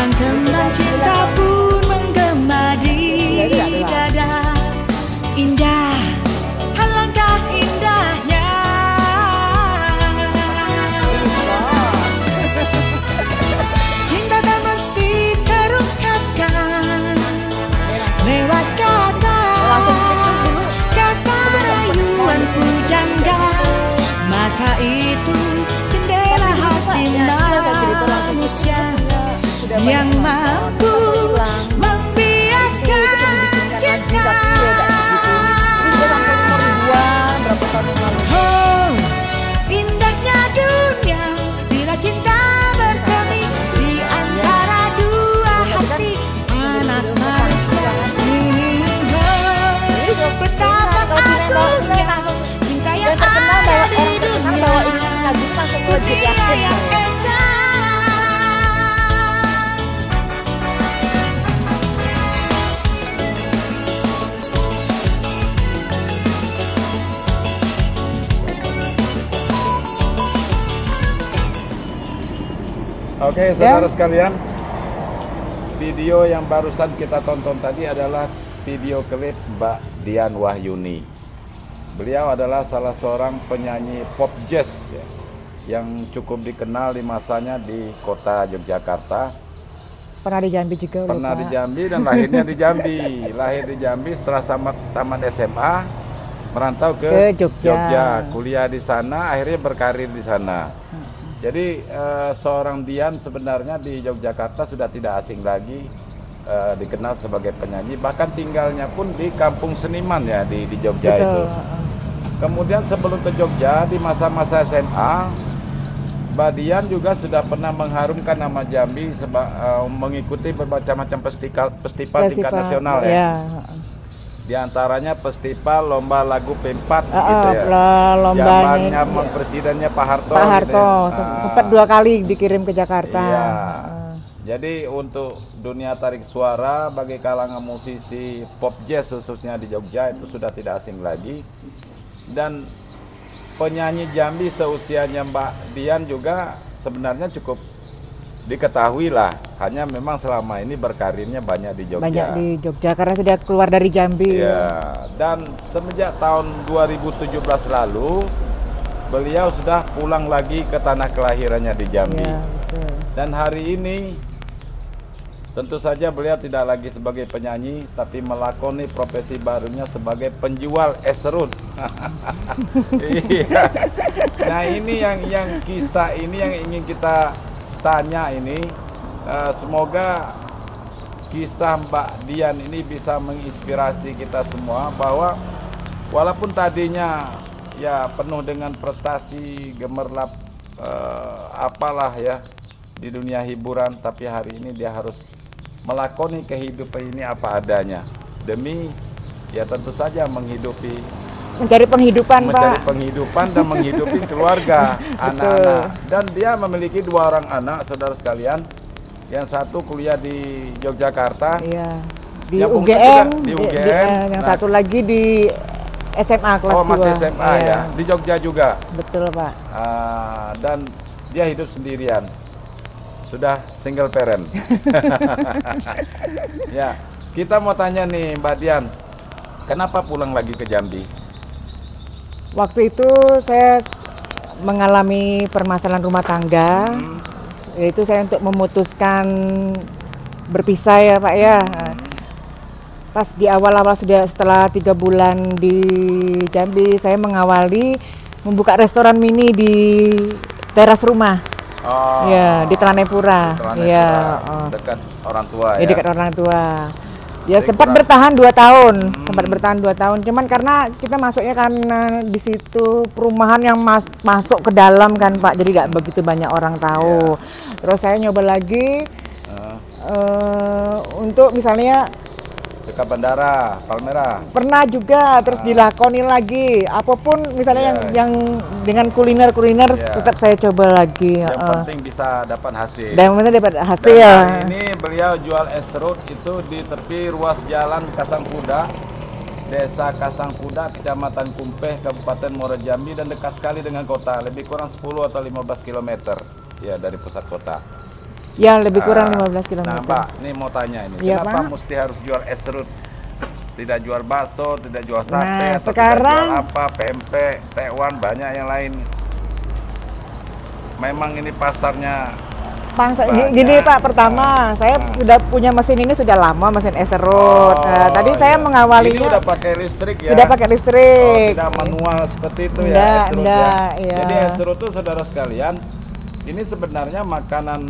Kembang-kembang cinta pun menggema di dada. Indah, alangkah indahnya. Cinta tak mesti terungkapkan lewat kata rayuan pujangga. Maka itu jendela hati manusia yang mampu membiaskan cinta. Oh, indahnya dunia bila cinta bersemi di antara dua hati anak manusia. Oh, betapa agungnya cinta yang ada di dunia yang esa. Oke, saudara sekalian, video yang barusan kita tonton tadi adalah video klip Mbak Dian Wahyuni. Beliau adalah salah seorang penyanyi pop jazz ya, yang cukup dikenal di masanya di kota Yogyakarta. Pernah di Jambi juga. Pernah di Jambi dan lahirnya di Jambi. Lahir di Jambi, setelah tamat SMA merantau ke Jogja, kuliah di sana, akhirnya berkarir di sana. Jadi seorang Dian sebenarnya di Yogyakarta sudah tidak asing lagi, dikenal sebagai penyanyi, bahkan tinggalnya pun di kampung seniman ya di Jogja. Betul. Itu. Kemudian sebelum ke Jogja di masa-masa SMA, Mbak Dian juga sudah pernah mengharumkan nama Jambi mengikuti berbagai macam festival tingkat nasional ya. Di antaranya festival lomba lagu P4 gitu ya. Zamannya presidennya Pak Harto. Pak Harto gitu ya. Sempat 2 kali dikirim ke Jakarta. Iya. Jadi untuk dunia tarik suara bagi kalangan musisi pop jazz khususnya di Jogja itu sudah tidak asing lagi. Dan penyanyi Jambi seusianya Mbak Dian juga sebenarnya cukup diketahui lah, hanya memang selama ini berkarirnya banyak di Jogja. Banyak di Jogja karena sudah keluar dari Jambi. Ya, dan semenjak tahun 2017 lalu beliau sudah pulang lagi ke tanah kelahirannya di Jambi. Ya, betul. Dan hari ini tentu saja beliau tidak lagi sebagai penyanyi, tapi melakoni profesi barunya sebagai penjual es serut. Iya. Nah ini yang kisah ini yang ingin kita tanya ini, semoga kisah Mbak Dian ini bisa menginspirasi kita semua bahwa walaupun tadinya ya penuh dengan prestasi gemerlap apalah ya di dunia hiburan, tapi hari ini dia harus melakoni kehidupan ini apa adanya demi ya tentu saja mencari penghidupan, mencari penghidupan dan menghidupi keluarga, anak-anak. Dan dia memiliki 2 orang anak, saudara sekalian. Yang satu kuliah di Yogyakarta, iya, di yang UGM, di UGM. Yang satu lagi di SMA kelas 2. Oh, masih SMA ya, di Jogja juga. Betul, Pak. Dan dia hidup sendirian, sudah single parent. Ya, kita mau tanya nih Mbak Dian, kenapa pulang lagi ke Jambi? Waktu itu saya mengalami permasalahan rumah tangga, yaitu saya untuk memutuskan berpisah ya Pak ya. Pas di awal-awal setelah 3 bulan di Jambi, saya mengawali membuka restoran mini di teras rumah. Oh, ya, di Telanepura. Ya, dekat orang tua ya. Dekat orang tua. Ya sempat bertahan 2 tahun, sempat bertahan 2 tahun. Cuman karena kita masuknya karena di situ perumahan yang masuk ke dalam kan Pak, jadi nggak begitu banyak orang tahu. Terus saya nyoba lagi untuk misalnya dekat bandara Palmerah. Pernah juga, terus dilakoni lagi. Apapun misalnya yang dengan kuliner tetap saya coba lagi. Yang penting bisa dapat hasil. Dan yang penting dapat hasil. Dan hari ini beliau jual es serut itu di tepi ruas jalan Kasangkuda, Desa Kasangkuda, Kecamatan Kumpeh, Kabupaten Muara Jambi, dan dekat sekali dengan kota, lebih kurang 10 atau 15 km ya dari pusat kota. Ya, lebih kurang 15 km. Nah, Mbak, ini mau tanya ini, Iya, kenapa Pak? mesti harus jual es serut? Tidak jual bakso, tidak jual sate, Nah, atau sekarang- tidak jual apa, pempek, tekwan, banyak yang lain. Memang ini pasarnya Gini Pak, pertama saya sudah punya mesin ini sudah lama, mesin es serut. Nah, tadi saya iya. mengawalinya Ini udah pakai listrik ya? sudah pakai listrik. Tidak manual seperti itu ya, Nggak, es serut nggak, ya. iya. Jadi es serut itu saudara sekalian, ini sebenarnya makanan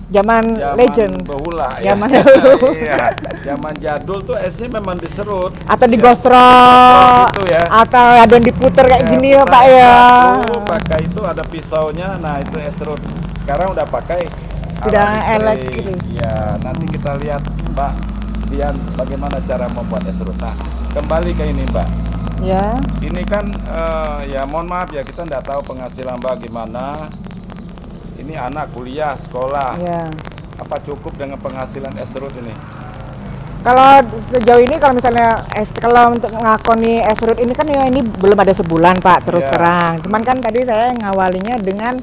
Zaman legend. bahula Zaman ya. dahulu. Iya, zaman jadul tuh esnya memang diserut Atau ya. digosrok, Gitu ya. atau ada yang diputer kayak gini ya kita Pak ya. dulu pakai itu ada pisaunya, nah itu es serut. Sekarang udah pakai Sudah alat elektrik. Ya, nanti kita lihat Mbak Dian bagaimana cara membuat es serut. Nah, kembali ke ini Mbak. Ya. Ini kan ya mohon maaf ya, kita nggak tahu penghasilan Mbak gimana. Ini anak kuliah, sekolah. Ya. Apa cukup dengan penghasilan es serut ini? Kalau sejauh ini kalau misalnya kalau untuk ngakoni es serut ini kan ya ini belum ada sebulan Pak, terus Iya. terang. Cuman kan tadi saya ngawalinya dengan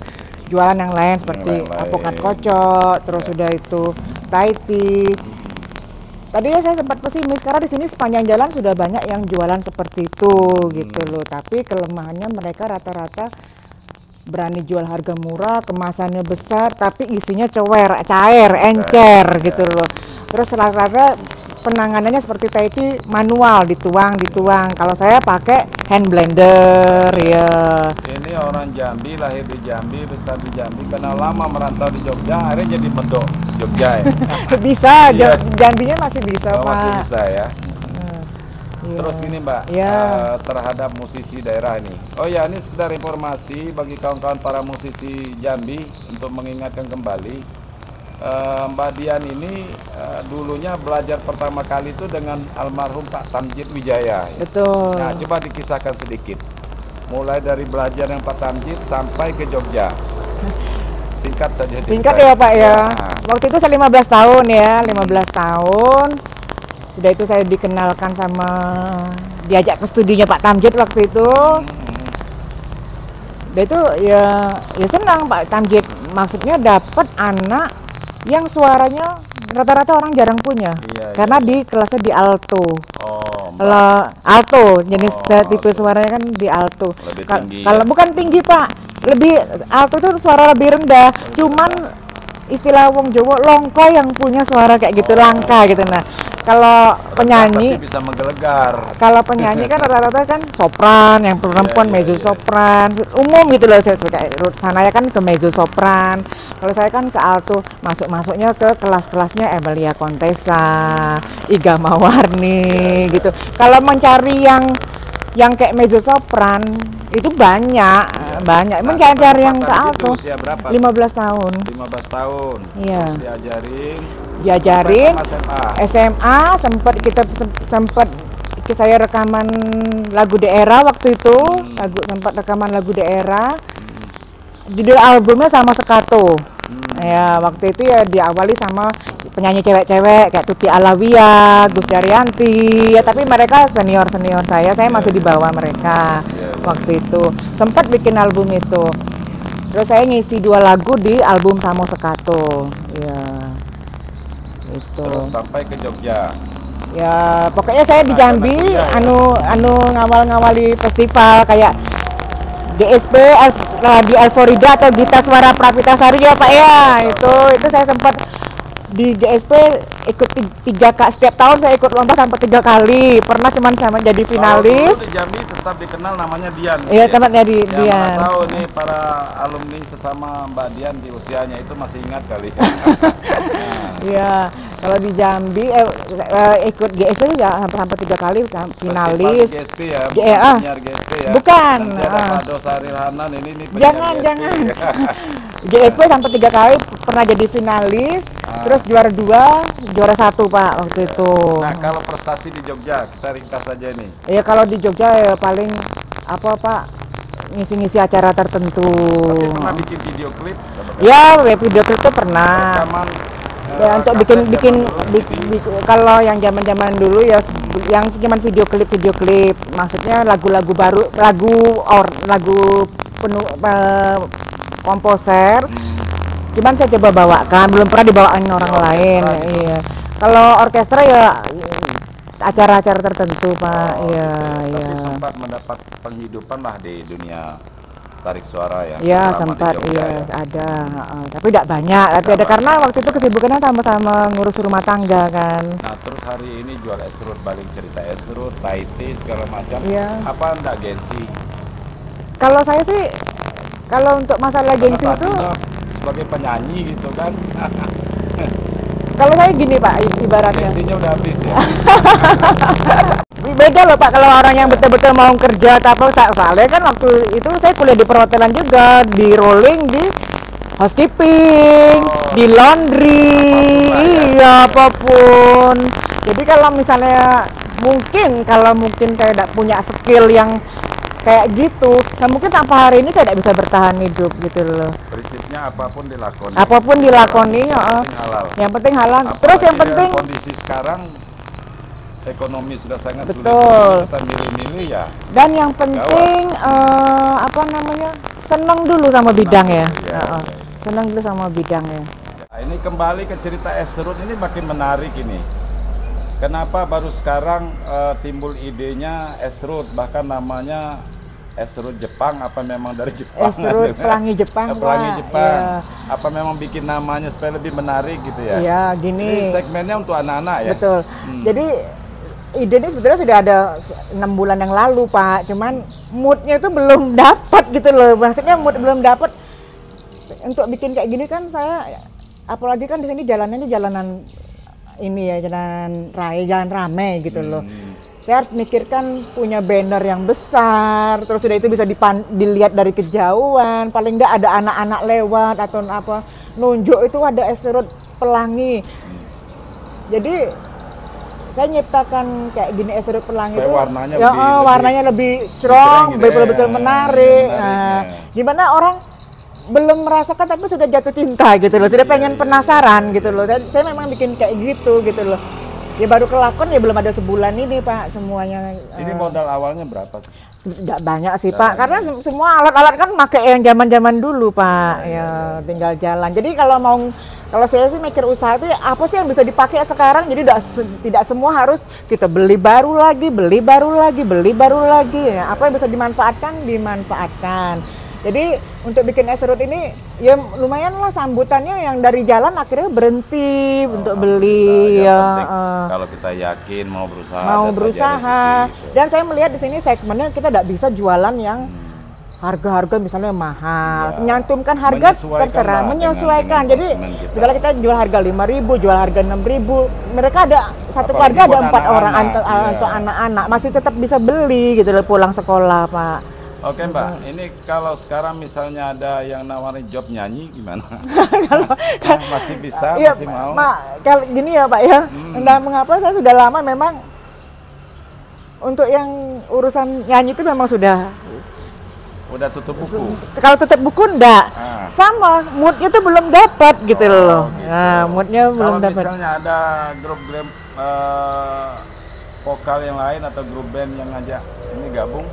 jualan yang lain seperti lain-lain. apokat kocok, terus sudah itu Thai tea. Tadi ya saya sempat pesimis karena di sini sepanjang jalan sudah banyak yang jualan seperti itu gitu loh. Tapi kelemahannya mereka rata-rata berani jual harga murah, kemasannya besar, tapi isinya cair, encer gitu loh. Terus rata-rata penanganannya seperti Thai tea manual, dituang. Kalau saya pakai hand blender ya. Ini orang Jambi, lahir di Jambi, besar di Jambi, karena lama merantau di Jogja, akhirnya jadi medok Jogja ya. Bisa, Iya. Jambinya masih bisa Oh, Pak. masih bisa ya. Iya. Terus gini Mbak, Iya. terhadap musisi daerah ini. Oh ya, ini sekedar informasi bagi kawan-kawan para musisi Jambi untuk mengingatkan kembali. Mbak Dian ini dulunya belajar pertama kali itu dengan almarhum Pak Tamjid Wijaya. Betul. Nah, coba dikisahkan sedikit. Mulai dari belajar yang Pak Tamjid sampai ke Jogja. Singkat saja. Singkat ceritanya. ya Pak ya. Nah, Waktu itu saya 15 tahun ya, 15 tahun. Sudah itu saya dikenalkan sama diajak ke studinya Pak Tamjid waktu itu. Dan itu ya senang Pak Tamjid. Maksudnya dapat anak yang suaranya rata-rata orang jarang punya. Iya, Karena iya. di kelasnya di alto. Oh, Mbak. Kalau alto jenis Oh, tipe alto. suaranya kan di alto. Lebih tinggi, Kalau ya? bukan tinggi Pak, lebih alto itu suara lebih rendah. Cuman istilah wong Jawa longko yang punya suara kayak gitu, langka gitu. Nah, kalau penyanyi Tapi bisa menggelegar. kalau penyanyi kan rata-rata kan sopran, yang perempuan Iya, mezzo iya. sopran, umum gitu loh. Sana ya kan ke mezzo sopran. Kalau saya kan ke alto, masuknya ke kelas-kelasnya Emilia Contessa, Iga Mawarni gitu. Kalau mencari yang kayak mezzo sopran itu banyak. Nah, Mencari yang ke Pak Tamjid alto. di usia berapa? 15 tahun. 15 tahun. Iya. Terus diajarin Diajarin sampai SMA. SMA sempat saya rekaman lagu daerah waktu itu, sempat rekaman lagu daerah. Judul albumnya sama Sekato. Ya, waktu itu ya diawali sama penyanyi cewek-cewek kayak Tuti Alawiyah, Gus Daryanti. Ya, tapi mereka senior-senior saya masih di bawah mereka waktu itu. Sempat bikin album itu. Terus saya ngisi 2 lagu di album Samo Sekato. Ya. Itu. Terus sampai ke Jogja. Ya, pokoknya saya di Nah, Jambi karena anu ngawal-ngawali festival kayak GSP Radio Alforida atau Gita Suara Prapitasari ya Pak ya. Itu saya sempat di GSP ikut 3 kali, setiap tahun saya ikut lomba sampai 3 kali. Pernah cuman sama jadi finalis. Kalau dulu di Jambi tetap dikenal namanya Dian. Iya, tempatnya di Ya, Dian. mana tahu nih para alumni sesama Mbak Dian di usianya itu masih ingat kali. Iya, kalau di Jambi ikut GSP ya sampai 3 kali finalis. Festival GSP ya, G- bukan ah. penyiar GSP ya. Bukan, Nanti ada ah. Pak Dosaril Hanan ini penyiar Jangan, GSP. jangan. GSP sampai 3 kali pernah jadi finalis, terus juara 2, juara 1 Pak waktu itu. Nah, kalau prestasi di Jogja, kita ringkas saja nih. Ya kalau di Jogja ya paling apa Pak, ngisi-ngisi acara tertentu. Tapi pernah bikin video klip? Ya, video klip itu pernah. Rekaman Ya, untuk kaset bikin zaman dulu, CD. kalau yang zaman-zaman dulu ya yang cuman video klip, maksudnya lagu-lagu baru, lagu penuh komposer Cuman saya coba bawakan, belum pernah dibawain orang lain. Iya. Kalau orkestra ya acara-acara tertentu, Pak. Iya, iya. Tapi sempat mendapat penghidupan lah di dunia tarik suara ya. Iya, selama sempat di Jogja, iya ada. Tapi tidak banyak. Tapi ada karena waktu itu kesibukannya sama-sama ngurus rumah tangga kan. Nah, terus hari ini jual esrut, balik cerita esrut, Taiti segala macam. Iya. Apa enggak gengsi? Kalau saya sih, kalau untuk masalah gengsi Karena itu, Tati sebagai penyanyi gitu kan. kalau saya gini Pak, ibaratnya. Gengsinya udah habis ya. Beda loh Pak, kalau orang yang betul-betul mau kerja atau apa, soalnya kan waktu itu saya kuliah di perhotelan juga, di rolling, di housekeeping, di laundry, iya apapun. Jadi kalau misalnya kalau mungkin saya tidak punya skill yang kayak gitu, nah mungkin sampai hari ini saya tidak bisa bertahan hidup gitu loh. Prinsipnya apapun dilakoni. Apapun dilakoni, Halal. yang penting halal. Apalagi Terus yang penting kondisi sekarang ekonomi sudah sangat sulit, betul. kita milih-milih ya. Dan yang penting senang dulu sama bidang ya. Senang dulu sama bidangnya. Nah, ini kembali ke cerita esrut ini makin menarik ini. Kenapa baru sekarang timbul idenya esrut, bahkan namanya esrut Jepang, apa memang dari Jepang? Esrut Pelangi Jepang, Pelangi Pak. Jepang. Ya. Apa memang bikin namanya supaya lebih menarik gitu ya? Iya, gini. Ini segmennya untuk anak-anak ya? Betul. Jadi ide ini sebenarnya sudah ada 6 bulan yang lalu, Pak. Cuman moodnya itu belum dapat gitu loh. Maksudnya mood belum dapat untuk bikin kayak gini kan saya, apalagi kan di sini jalannya ini jalanan ini ya, jalan raya, jalan rame gitu loh. Saya harus mikirkan punya banner yang besar, terus sudah itu bisa dilihat dari kejauhan, paling enggak ada anak-anak lewat atau apa, nunjuk itu ada esrut Pelangi. Jadi saya nyiptakan kayak gini esrut Pelangi supaya itu warnanya ya, warnanya lebih cerong, gitu betul-betul menarik. menariknya. Gimana orang belum merasakan tapi sudah jatuh cinta gitu loh, sudah pengen penasaran gitu loh. Saya memang bikin kayak gitu loh. Ya baru kelakon ya belum ada sebulan ini Pak semuanya. Ini modal awalnya berapa? Tidak banyak sih Pak, karena semua alat-alat kan pakai yang zaman-zaman dulu Pak. Ya tinggal jalan. Jadi kalau saya sih mikir usaha itu ya apa sih yang bisa dipakai sekarang, jadi tidak semua harus kita beli baru lagi. Ya, apa yang bisa dimanfaatkan. Jadi untuk bikin esrut ini ya lumayan lah sambutannya, yang dari jalan akhirnya berhenti untuk beli ya. Kalau kita yakin mau berusaha. Gitu. Dan saya melihat di sini segmennya kita tidak bisa jualan yang harga-harga misalnya mahal, menyantumkan harga terserah, menyesuaikan. Jadi misalnya kita jual harga 5.000, jual harga 6.000, mereka ada satu keluarga ada 4 orang untuk anak-anak masih tetap bisa beli gitu loh pulang sekolah Pak. Oke Mbak, ini kalau sekarang misalnya ada yang nawarin job nyanyi gimana? Masih bisa, ya, masih mau? Kalau gini ya Pak ya, entah mengapa saya sudah lama memang untuk yang urusan nyanyi itu memang sudah tutup buku. Kalau tutup buku enggak, sama moodnya tuh belum dapat gitu loh. Gitu. Nah, moodnya belum dapat. Kalau misalnya ada grup vokal yang lain atau grup band yang ngajak ini gabung.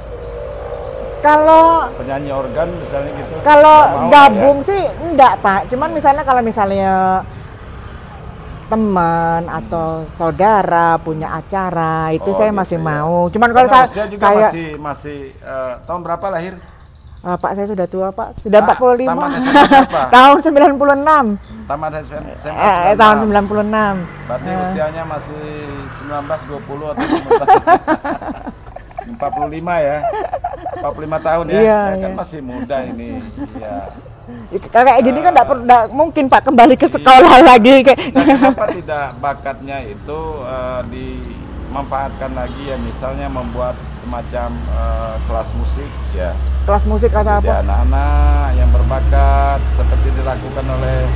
Kalau penyanyi organ misalnya gitu. Kalau gabung sih enggak Pak, cuman kalau misalnya teman atau saudara punya acara itu saya masih mau. Cuman kalau saya juga masih tahun berapa lahir? Pak saya sudah tua Pak, sudah 45. Tamat SMA berapa? Tahun 96. Tamat SMA 96. Tahun 96. Berarti usianya masih 19, 20 atau 45 ya. 45 tahun ya. Iya, kan masih muda ini. Iya. Kayak gini kan enggak mungkin Pak kembali ke sekolah lagi kayak. Nah, kenapa tidak bakatnya itu dimanfaatkan lagi ya, misalnya membuat semacam kelas musik ya. Kelas musik atau apa? Anak-anak yang berbakat seperti dilakukan oleh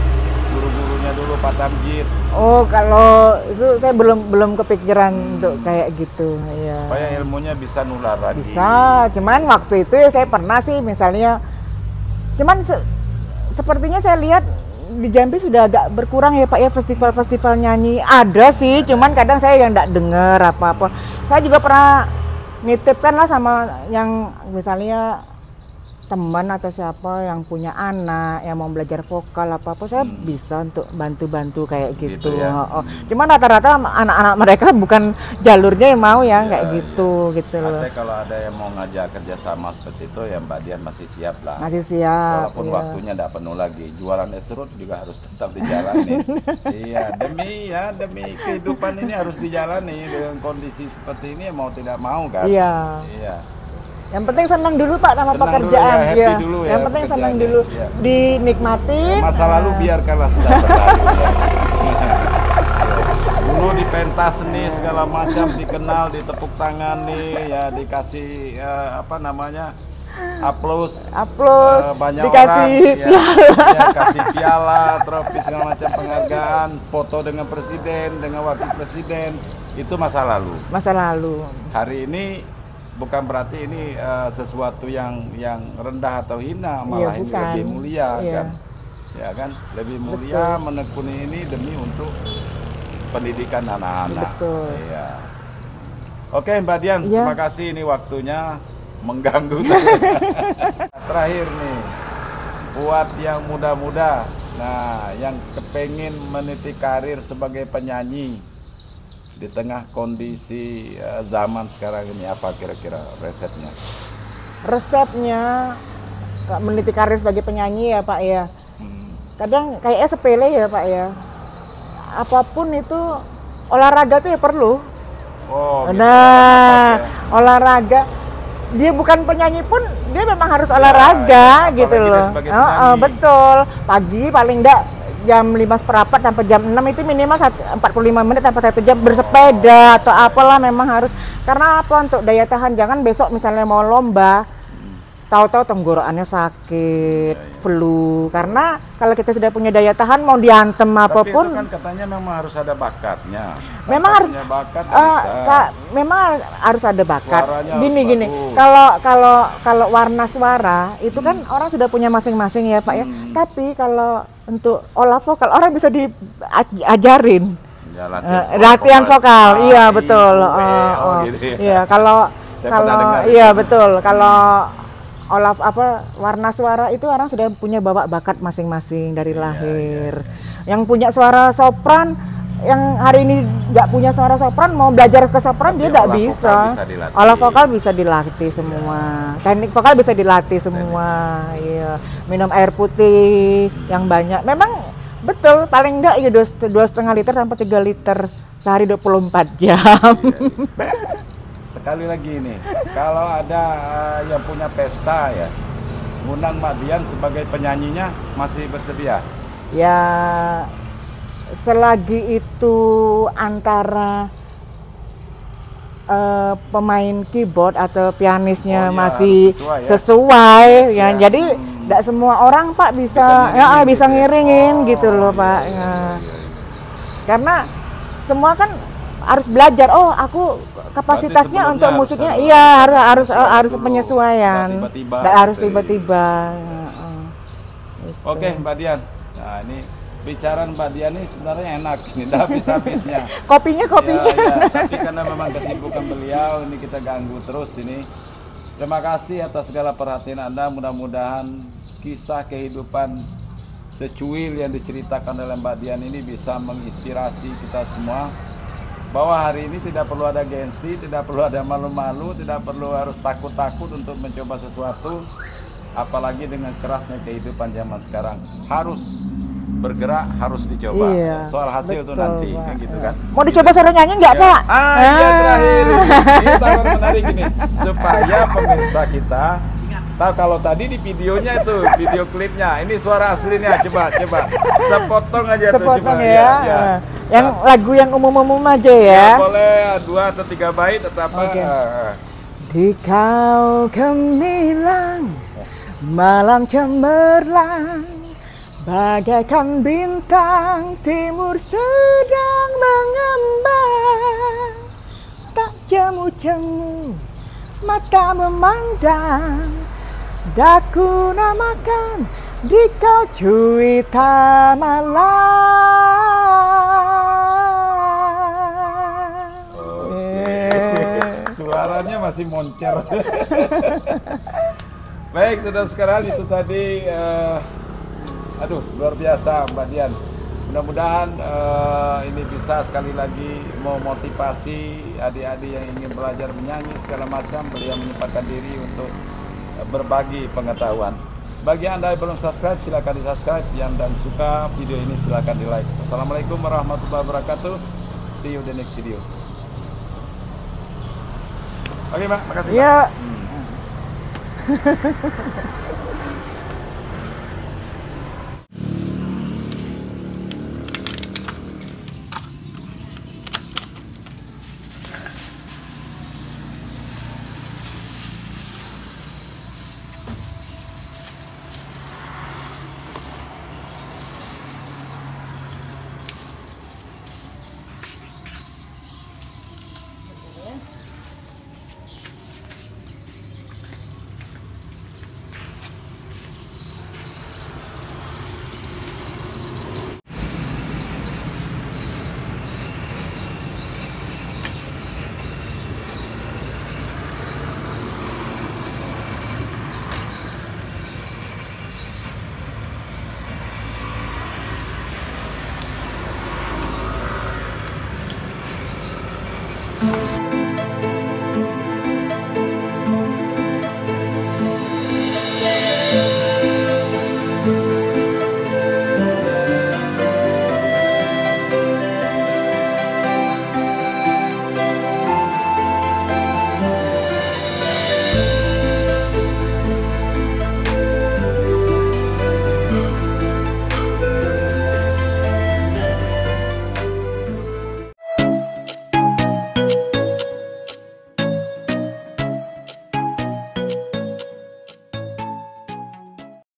guru-gurunya dulu Pak Tamjid. Oh, kalau itu saya belum kepikiran untuk kayak gitu ya. Supaya ilmunya bisa nular lagi. Bisa, cuman waktu itu ya saya pernah sih misalnya, cuman sepertinya saya lihat di Jambi sudah agak berkurang ya Pak ya, festival-festival nyanyi ada sih, cuman kadang saya yang enggak dengar apa-apa. Saya juga pernah nitipkan lah sama yang misalnya teman atau siapa yang punya anak yang mau belajar vokal apa-apa, saya bisa untuk bantu-bantu kayak gitu. Ya? Cuman rata-rata anak-anak mereka bukan jalurnya yang mau ya, kayak gitu gitu loh. Artinya kalau ada yang mau ngajak kerjasama seperti itu ya Mbak Dian masih siap lah. Masih siap. Walaupun waktunya tidak penuh lagi, jualan es serut juga harus tetap dijalani. Iya, demi kehidupan ini harus dijalani dengan kondisi seperti ini mau tidak mau kan. Iya. Iya. Yang penting senang dulu Pak sama Senang pekerjaan. dulu ya, happy dulu ya, Yang penting senang dulu, ya. dinikmatin. Masa lalu biarkanlah sudah berlalu ya. Dulu dipentas nih segala macam, dikenal, ditepuk tangan nih ya, dikasih apa namanya, aplaus, banyak dikasih orang ya, kasih piala, trofi segala macam penghargaan, foto dengan presiden, dengan wakil presiden, itu masa lalu. Masa lalu. Hari ini bukan berarti ini sesuatu yang rendah atau hina, malah ini lebih mulia kan, ya kan, lebih mulia menekuni ini demi untuk pendidikan anak-anak. Ya. Oke Mbak Dian, terima kasih, ini waktunya mengganggu. Terakhir nih, buat yang muda-muda, nah yang kepengin meniti karir sebagai penyanyi di tengah kondisi zaman sekarang ini, apa kira-kira resepnya? Resepnya meniti karir sebagai penyanyi ya Pak ya. Kadang kayaknya sepele ya Pak ya. Apapun itu olahraga tuh ya perlu. Oh, gitu. Nah, olahraga. Dia bukan penyanyi pun dia memang harus olahraga gitu loh. Betul. Pagi paling enggak jam 5:15 sampai jam 6 itu minimal 45 menit sampai 1 jam bersepeda atau apalah, memang harus. Karena apa? Untuk daya tahan, jangan besok misalnya mau lomba tahu-tahu tenggorokannya sakit, flu. Karena kalau kita sudah punya daya tahan, mau diantem apapun. Tapi itu kan katanya memang harus ada bakatnya. Memang harus bakat memang harus ada bakat. Gini. Bagus. Kalau warna suara itu kan orang sudah punya masing-masing ya Pak ya. Tapi kalau untuk olah vokal orang bisa diajarin. Ya, latihan vokal. Iya betul. Gitu ya. Iya kalau iya betul. Kalau olah warna suara itu orang sudah punya bakat masing-masing dari lahir. Yang punya suara sopran, yang hari ini nggak punya suara sopran, mau belajar ke sopran dia nggak bisa. Olah vokal bisa dilatih semua. Teknik vokal bisa dilatih semua. Iya. Minum air putih yang banyak. Memang betul, paling enggak ya 2,5 liter sampai 3 liter sehari 24 jam. Sekali lagi nih, kalau ada yang punya pesta ya, ngundang Mbak Dian sebagai penyanyinya, masih bersedia? Ya, selagi itu antara pemain keyboard atau pianisnya masih sesuai ya. Jadi tidak semua orang Pak bisa ngiringin gitu loh Pak. Karena semua kan harus belajar. Oh, aku kapasitasnya untuk musiknya harus penyesuaian. Tidak harus tiba-tiba. Oke Mbak Dian. Nah ini bicara Mbak Dian ini sebenarnya enak, ini tidak habis-habisnya. Kopinya. Ya, tapi karena memang kesibukan beliau, ini kita ganggu terus ini. Terima kasih atas segala perhatian Anda. Mudah-mudahan kisah kehidupan secuil yang diceritakan oleh Mbak Dian ini bisa menginspirasi kita semua. Bahwa hari ini tidak perlu ada gengsi, tidak perlu ada malu-malu, tidak perlu harus takut-takut untuk mencoba sesuatu. Apalagi dengan kerasnya kehidupan zaman sekarang, harus bergerak, harus dicoba. Iya, soal hasil itu nanti, kan gitu kan. Mau dicoba suara nyanyi nggak Pak? Iya terakhir. Ini tawaran menarik ini, supaya pemirsa kita tahu kalau tadi di videonya itu, video klipnya, ini suara aslinya. Coba, sepotong aja sepotong tuh, ya. Yang lagu yang umum-umum aja ya. Boleh 2 atau 3 bait atau apa. Di kau gemilang, malam cemerlang, bagaikan bintang timur sedang mengembang. Tak jemu-jemu mata memandang, daku namakan di kau cuita malam. Suaranya masih moncer. Baik, saudara sekalian, itu tadi aduh, luar biasa Mbak Dian. Mudah-mudahan ini bisa sekali lagi memotivasi adik-adik yang ingin belajar menyanyi segala macam. Beliau menyempatkan diri untuk berbagi pengetahuan. Bagi Anda yang belum subscribe, silakan di subscribe. Yang dan suka video ini silakan di like. Assalamualaikum warahmatullahi wabarakatuh. See you the next video. Oke Mbak, makasih Mbak. Ya.